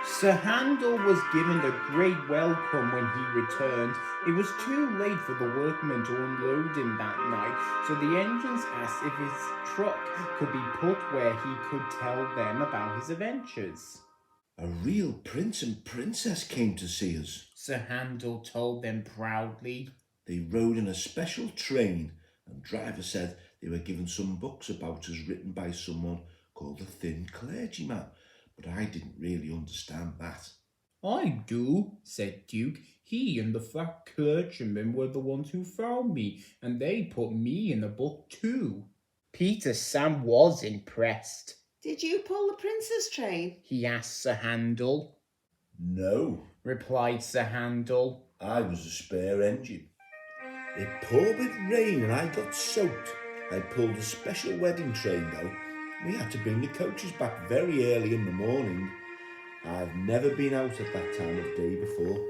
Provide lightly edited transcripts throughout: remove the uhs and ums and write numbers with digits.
Sir Handel was given a great welcome when he returned. It was too late for the workmen to unload him that night, so the engines asked if his truck could be put where he could tell them about his adventures. A real prince and princess came to see us. Sir Handel told them proudly. They rode in a special train, and driver said they were given some books about us written by someone called the Thin Clergyman, but I didn't really understand that. I do, said Duke. He and the fat clergyman were the ones who found me, and they put me in a book too. Peter Sam was impressed. Did you pull the prince's train? He asked Sir Handel. No, Replied Sir Handel. I was a spare engine. It poured with rain and I got soaked. I pulled a special wedding train though. We had to bring the coaches back very early in the morning. I've never been out at that time of day before.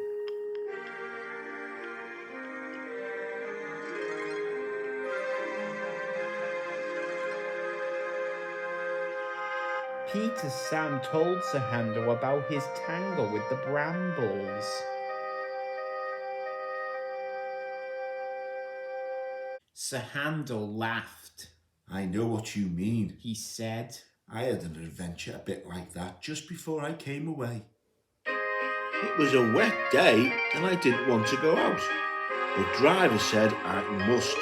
Peter Sam told Sir Handel about his tangle with the brambles. Sir Handel laughed. I know what you mean. He said. I had an adventure a bit like that just before I came away. It was a wet day and I didn't want to go out, but driver said I must.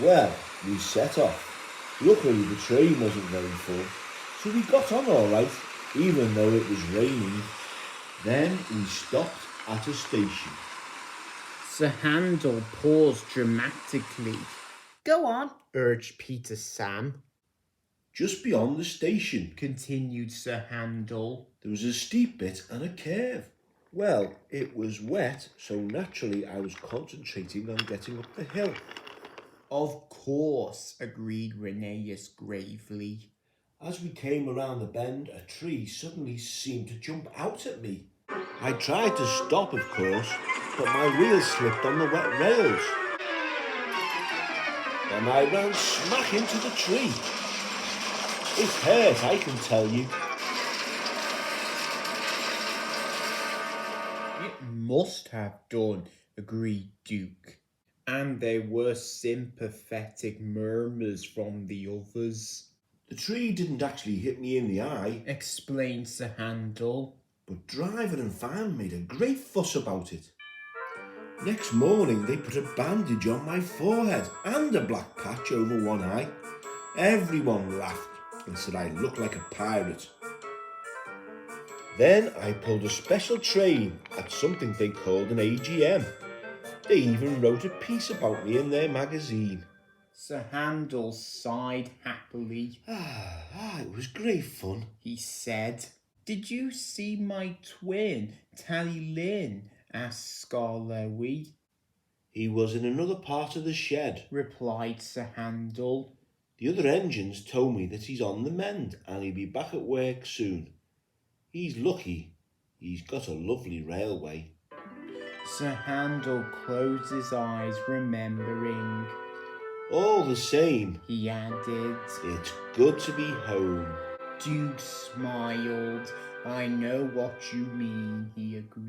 Well, we set off. Luckily the train wasn't very full, so we got on all right, even though it was raining. Then we stopped at a station. Sir Handel paused dramatically. Go on, urged Peter Sam. Just beyond the station, Continued Sir Handel. there was a steep bit and a curve. Well, it was wet, so naturally I was concentrating on getting up the hill. Of course, agreed Rheneas gravely. As we came around the bend, a tree suddenly seemed to jump out at me. I tried to stop, of course, but my wheels slipped on the wet rails. And I ran smack into the tree. It hurt, I can tell you. It must have done, agreed Duke. And there were sympathetic murmurs from the others. The tree didn't actually hit me in the eye, Explained Sir Handel. but driver and van made a great fuss about it. Next morning they put a bandage on my forehead and a black patch over one eye. Everyone laughed and said I looked like a pirate. Then I pulled a special train at something they called an AGM. They even wrote a piece about me in their magazine. Sir Handel sighed happily. It was great fun. He said. Did you see my twin, Tally Lynn? Asked Skarloey. He was in another part of the shed. Replied Sir Handel. The other engines told me that he's on the mend and he'll be back at work soon. He's lucky. He's got a lovely railway. Sir Handel closed his eyes, remembering. All the same, He added. it's good to be home. Duke smiled. I know what you mean, he agreed.